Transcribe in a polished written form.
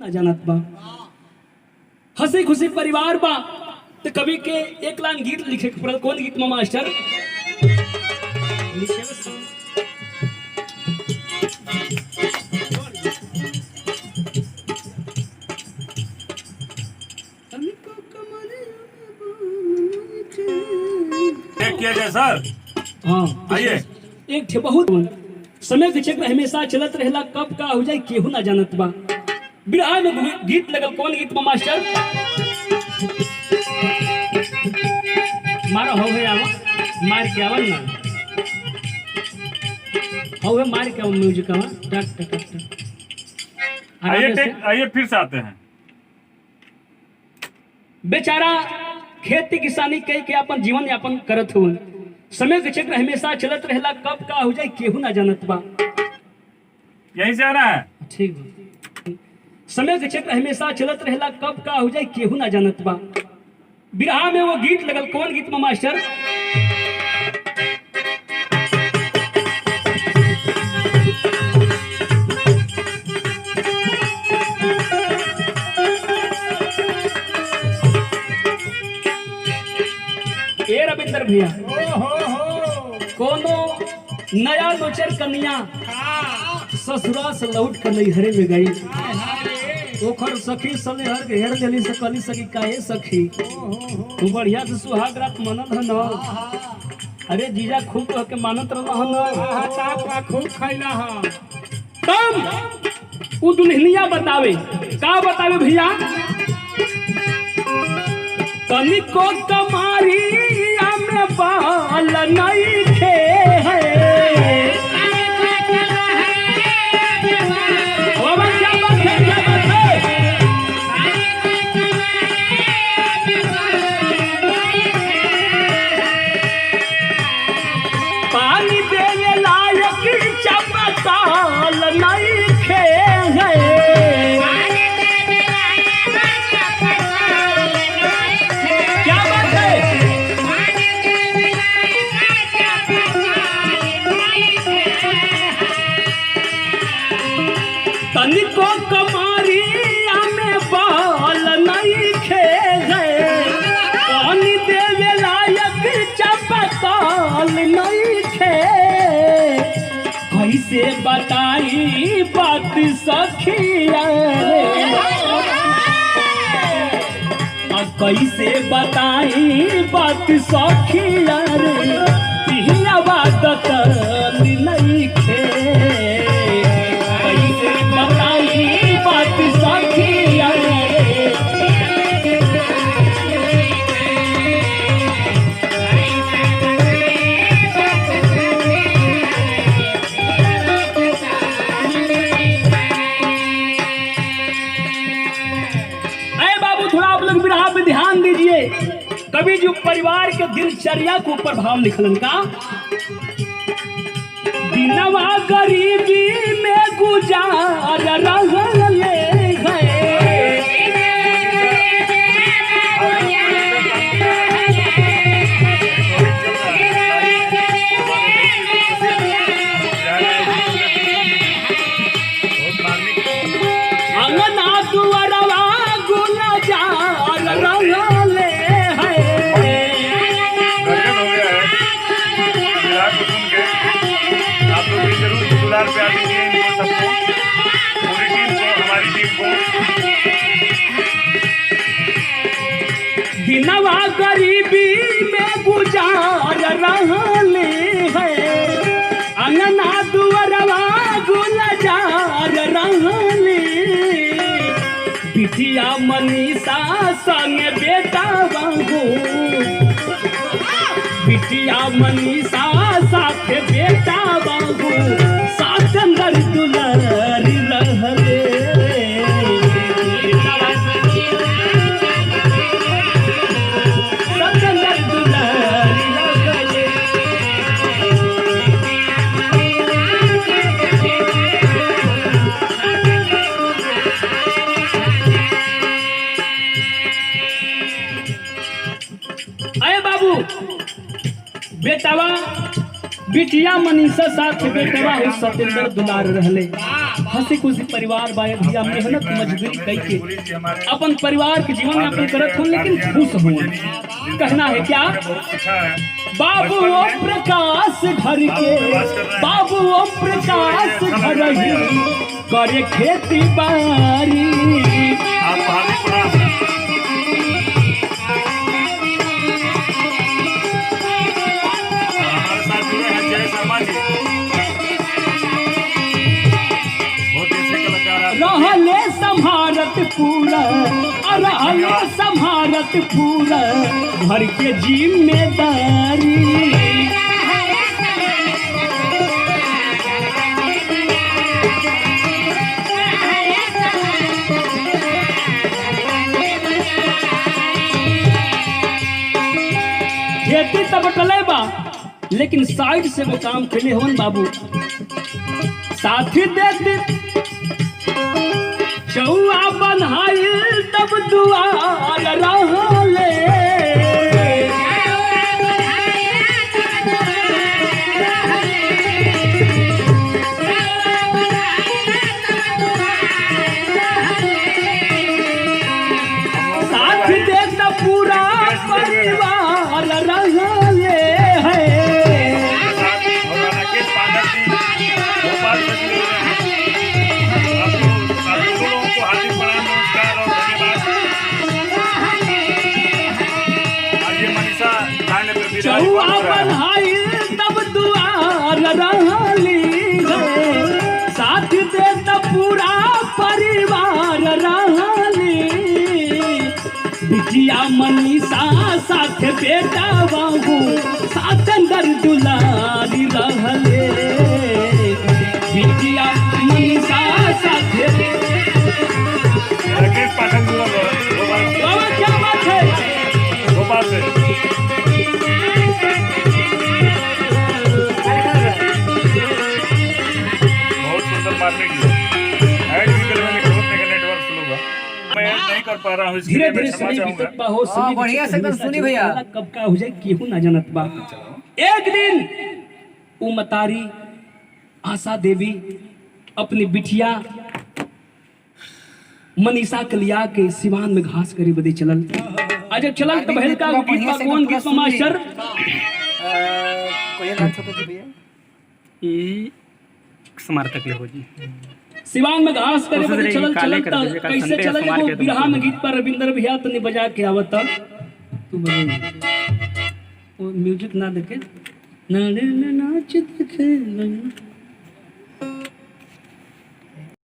ना जानत बा हंसी खुशी परिवार बा तो कवि के एक लाइन गीत लिखे के पड़ल। कौन गीत में मास्टर किया जाए सर? हाँ आइए। एक ठे बहुत समय के चक्र हमेशा चलत रहेला, कब का हो जाए केहू ना जानत बा। बिरहा में गीत लगल। कौन गीत में मास्टर मारो हो है आवा मार के आवन ना हो है मार के आवन म्यूजिक आवा टक टक टक। आइए फिर से आते हैं। बेचारा खेती किसानी कई के अपन जीवन यापन करत हुए। समय के चक्र हमेशा चलत रहेला, कब का हो जाए केहू ना जानत बा। यहीं से आना है। ठीक बा। समय के चक्र हमेशा चलत रहेला, कब का हो जाए केहू ना जानत बा। बिरहा में वो गीत लगल। कौन गीत में मास्टर ए रविंदर भैया कोनो नया लोचर कन्या ससुरा से लौट कर नैहरे में गई। ओखर सखी सले हर के हेर जली से कली सकी काहे सखी तू बढ़िया से सुहाग रात मनल हन। अरे जीजा खूब कह के मानत रहन खूब खैला ह। तब उ दुल्हनिया बतावे का बतावे भैया तनिको कमारी में बाल नहीं खे पानी देने लायक चपताल नहीं खे क्या बात है। तनिको कमारी में बाल नहीं खे पानी देवे लायक चपताल नहीं खे। कैसे बताई बात सखिया कैसे बताई बात सखिया रे बात नहीं खे। कैसे बताई बात सखिया बिरहा पे ध्यान दीजिए। कवि जो परिवार के दिनचर्या को प्रभाव लिखलन का दिनवा गरीबी में गुजार रहले अंगना दुआरवा प्यार दीजिए इनको सबको, पूरी टीम को, हमारी टीम को। दिनवा गरीबी में गुजार रहले हैं अंगना दुआरवा गुलजार रहले। बिटिया मनीषा संग बेटा बाबू बिटिया मनीषा साथ बेटा बाबू साथ अंदर दुलारी रहले। साथ अंदर दुलारी रहले। अरे बाबू बेटावा बिटिया मनीषा साथ बेटवा हो सतेंद्र दुलार रहले। हंसी खुशी परिवार बाय भैया मेहनत मजदूरी करके अपन परिवार के जीवन यापन करत हो, लेकिन खुश हो। कहना है क्या, बाबू ओम प्रकाश घर के, बाबू ओम प्रकाश घर ही करे खेती बाड़ी। रहले संभारत पूरा, रहले संभारत पूरा घर के जिम्मेदारी। खेती तब टले बा, लेकिन साइड से वो काम खेले होन बाबू। साथी देती चौआ बन्हाई तब दुआर रहले। साथ देता पूरा परिवार रहले है। चौआ बन्हाई तब दुआर रहली है, साथ देता पूरा परिवार रहली। बिटिया मनीषा साथ बेटा बाबू साथ अंदर दुलारी रहले। बिटिया मनीषा साथ क्या बात है। नहीं कर पा रहा हूँ, धीरे धीरे समय बीतत बा हो, समय बढ़िया से एकदम सुनी भैया। कब का हो जाए केहू ना जानत बा। एक दिन उ मतारी आशा देवी अपनी बिटिया मनीषा के लिया के सिवान में घास करे बदे चलल। आज जब चलल तो बहन का गीत बा, कौन गीत बा मास्टर? कोई नाम छोटे जी भैया, ई समर्थक ले हो जी। सिवान में घास करे बदे चलल चलल त कैसे चलल? वो बिरहा में गीत पर रविंद्र भैया तने बजा के आवत तू बजे वो म्यूजिक ना देखे ना नाच देखे